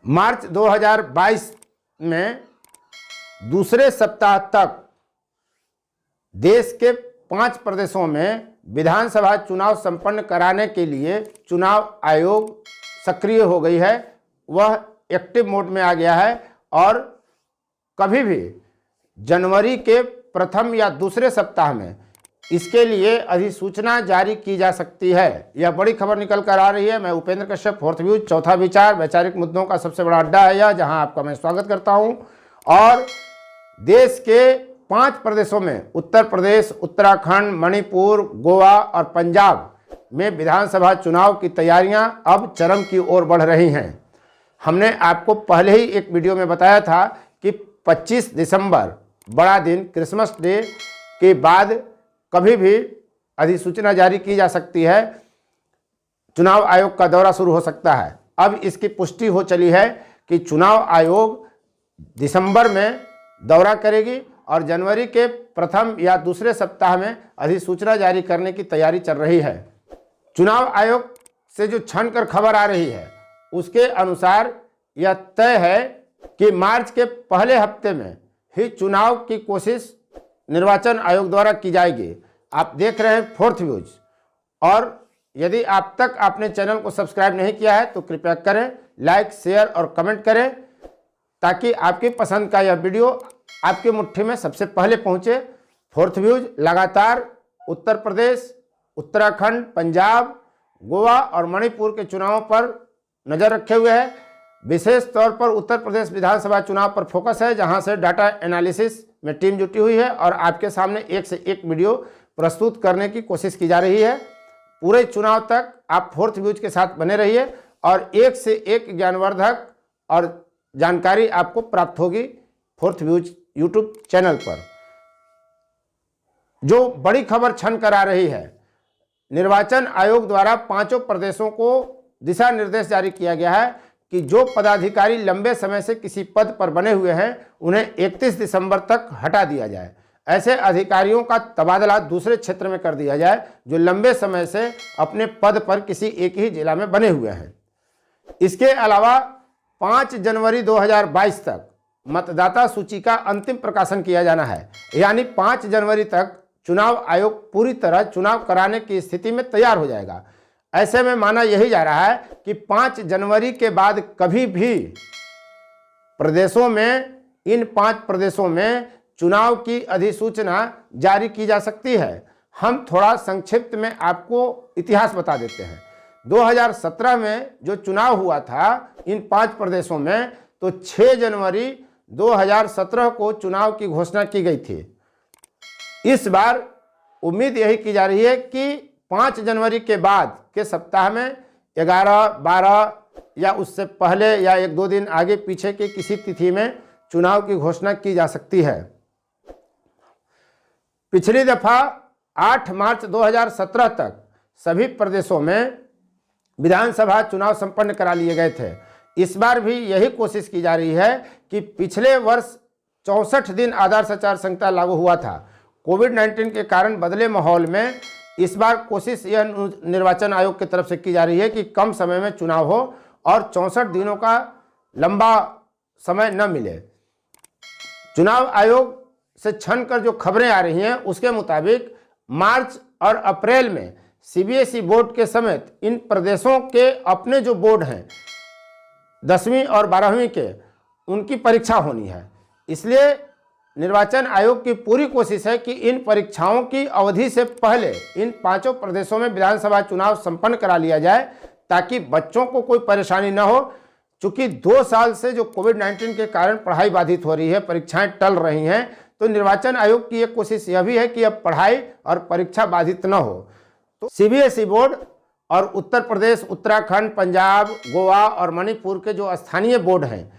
मार्च 2022 में दूसरे सप्ताह तक देश के 5 प्रदेशों में विधानसभा चुनाव संपन्न कराने के लिए चुनाव आयोग सक्रिय हो गई है, वह एक्टिव मोड में आ गया है और कभी भी जनवरी के प्रथम या दूसरे सप्ताह में इसके लिए अधिसूचना जारी की जा सकती है। यह बड़ी खबर निकल कर आ रही है। मैं उपेंद्र कश्यप, फोर्थ व्यूज, चौथा विचार, वैचारिक मुद्दों का सबसे बड़ा अड्डा है यह, जहां आपका मैं स्वागत करता हूं। और देश के 5 प्रदेशों में उत्तर प्रदेश, उत्तराखंड, मणिपुर, गोवा और पंजाब में विधानसभा चुनाव की तैयारियां अब चरम की ओर बढ़ रही हैं। हमने आपको पहले ही एक वीडियो में बताया था कि 25 दिसंबर बड़ा दिन, क्रिसमस डे के बाद कभी भी अधिसूचना जारी की जा सकती है, चुनाव आयोग का दौरा शुरू हो सकता है। अब इसकी पुष्टि हो चली है कि चुनाव आयोग दिसंबर में दौरा करेगी और जनवरी के प्रथम या दूसरे सप्ताह में अधिसूचना जारी करने की तैयारी चल रही है। चुनाव आयोग से जो छन कर खबर आ रही है उसके अनुसार यह तय है कि मार्च के पहले हफ्ते में ही चुनाव की कोशिश निर्वाचन आयोग द्वारा की जाएगी। आप देख रहे हैं फोर्थ व्यूज, और यदि आप तक आपने चैनल को सब्सक्राइब नहीं किया है तो कृपया करें, लाइक, शेयर और कमेंट करें ताकि आपकी पसंद का यह वीडियो आपकी मुट्ठी में सबसे पहले पहुंचे। फोर्थ व्यूज लगातार उत्तर प्रदेश, उत्तराखंड, पंजाब, गोवा और मणिपुर के चुनावों पर नज़र रखे हुए है। विशेष तौर पर उत्तर प्रदेश विधानसभा चुनाव पर फोकस है, जहां से डाटा एनालिसिस में टीम जुटी हुई है और आपके सामने एक से एक वीडियो प्रस्तुत करने की कोशिश की जा रही है। पूरे चुनाव तक आप फोर्थ व्यूज के साथ बने रहिए और एक से एक ज्ञानवर्धक और जानकारी आपको प्राप्त होगी फोर्थ व्यूज यूट्यूब चैनल पर। जो बड़ी खबर छन कर आ रही है, निर्वाचन आयोग द्वारा 5 प्रदेशों को दिशा निर्देश जारी किया गया है कि जो पदाधिकारी लंबे समय से किसी पद पर बने हुए हैं उन्हें 31 दिसंबर तक हटा दिया जाए। ऐसे अधिकारियों का तबादला दूसरे क्षेत्र में कर दिया जाए जो लंबे समय से अपने पद पर किसी एक ही जिला में बने हुए हैं। इसके अलावा 5 जनवरी 2022 तक मतदाता सूची का अंतिम प्रकाशन किया जाना है, यानी 5 जनवरी तक चुनाव आयोग पूरी तरह चुनाव कराने की स्थिति में तैयार हो जाएगा। ऐसे में माना यही जा रहा है कि 5 जनवरी के बाद कभी भी प्रदेशों में, इन 5 प्रदेशों में चुनाव की अधिसूचना जारी की जा सकती है। हम थोड़ा संक्षिप्त में आपको इतिहास बता देते हैं। 2017 में जो चुनाव हुआ था इन 5 प्रदेशों में, तो 6 जनवरी 2017 को चुनाव की घोषणा की गई थी। इस बार उम्मीद यही की जा रही है कि 5 जनवरी के बाद के सप्ताह में 11, 12 या उससे पहले या 1-2 दिन आगे पीछे की किसी तिथि में चुनाव की घोषणा की जा सकती है। पिछली दफा 8 मार्च 2017 तक सभी प्रदेशों में विधानसभा चुनाव संपन्न करा लिए गए थे। इस बार भी यही कोशिश की जा रही है कि पिछले वर्ष 64 दिन आदर्श आचार संहिता लागू हुआ था। कोविड-19 के कारण बदले माहौल में इस बार कोशिश यह निर्वाचन आयोग की तरफ से की जा रही है कि कम समय में चुनाव हो और 64 दिनों का लंबा समय न मिले। चुनाव आयोग से छन कर जो खबरें आ रही हैं उसके मुताबिक मार्च और अप्रैल में सीबीएसई बोर्ड के समेत इन प्रदेशों के अपने जो बोर्ड हैं 10वीं और 12वीं के, उनकी परीक्षा होनी है। इसलिए निर्वाचन आयोग की पूरी कोशिश है कि इन परीक्षाओं की अवधि से पहले इन 5 प्रदेशों में विधानसभा चुनाव संपन्न करा लिया जाए ताकि बच्चों को कोई परेशानी न हो। चूंकि 2 साल से जो कोविड-19 के कारण पढ़ाई बाधित हो रही है, परीक्षाएं टल रही हैं, तो निर्वाचन आयोग की एक कोशिश यह भी है कि अब पढ़ाई और परीक्षा बाधित न हो। तो सीबीएसई बोर्ड और उत्तर प्रदेश, उत्तराखंड, पंजाब, गोवा और मणिपुर के जो स्थानीय बोर्ड हैं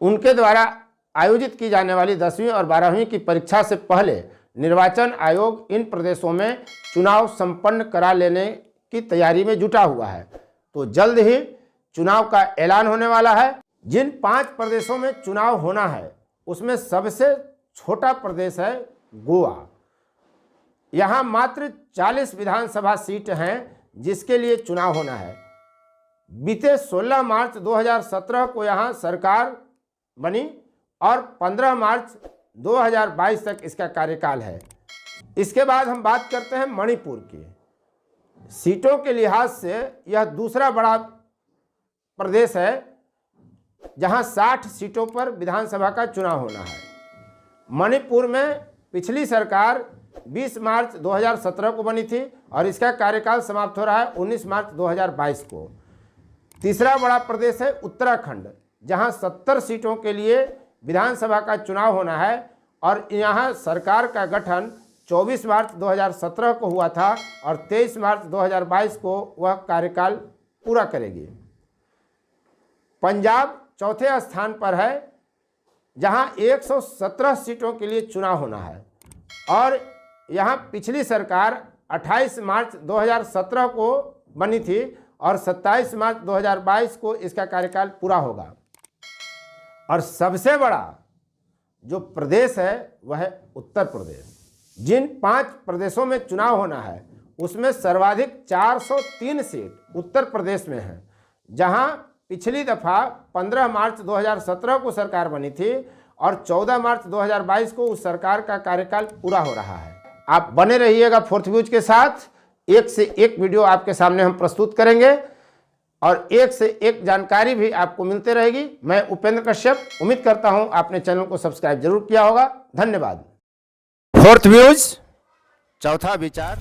उनके द्वारा आयोजित की जाने वाली 10वीं और 12वीं की परीक्षा से पहले निर्वाचन आयोग इन प्रदेशों में चुनाव संपन्न करा लेने की तैयारी में जुटा हुआ है। तो जल्द ही चुनाव का ऐलान होने वाला है। जिन 5 प्रदेशों में चुनाव होना है उसमें सबसे छोटा प्रदेश है गोवा। यहाँ मात्र 40 विधानसभा सीट हैं जिसके लिए चुनाव होना है। बीते 16 मार्च 2017 को यहाँ सरकार बनी और 15 मार्च 2022 तक इसका कार्यकाल है। इसके बाद हम बात करते हैं मणिपुर की। सीटों के लिहाज से यह दूसरा बड़ा प्रदेश है जहां 60 सीटों पर विधानसभा का चुनाव होना है। मणिपुर में पिछली सरकार 20 मार्च 2017 को बनी थी और इसका कार्यकाल समाप्त हो रहा है 19 मार्च 2022 को। तीसरा बड़ा प्रदेश है उत्तराखंड, जहां 70 सीटों के लिए विधानसभा का चुनाव होना है और यहां सरकार का गठन 24 मार्च 2017 को हुआ था और 23 मार्च 2022 को वह कार्यकाल पूरा करेगी। पंजाब चौथे स्थान पर है जहां 117 सीटों के लिए चुनाव होना है और यहां पिछली सरकार 28 मार्च 2017 को बनी थी और 27 मार्च 2022 को इसका कार्यकाल पूरा होगा। और सबसे बड़ा जो प्रदेश है वह है उत्तर प्रदेश। जिन 5 प्रदेशों में चुनाव होना है उसमें सर्वाधिक 403 सीट उत्तर प्रदेश में है, जहां पिछली दफा 15 मार्च 2017 को सरकार बनी थी और 14 मार्च 2022 को उस सरकार का कार्यकाल पूरा हो रहा है। आप बने रहिएगा फोर्थ व्यूज के साथ, एक से एक वीडियो आपके सामने हम प्रस्तुत करेंगे और एक से एक जानकारी भी आपको मिलते रहेगी। मैं उपेंद्र कश्यप, उम्मीद करता हूं आपने चैनल को सब्सक्राइब जरूर किया होगा। धन्यवाद। फोर्थ व्यूज, चौथा विचार।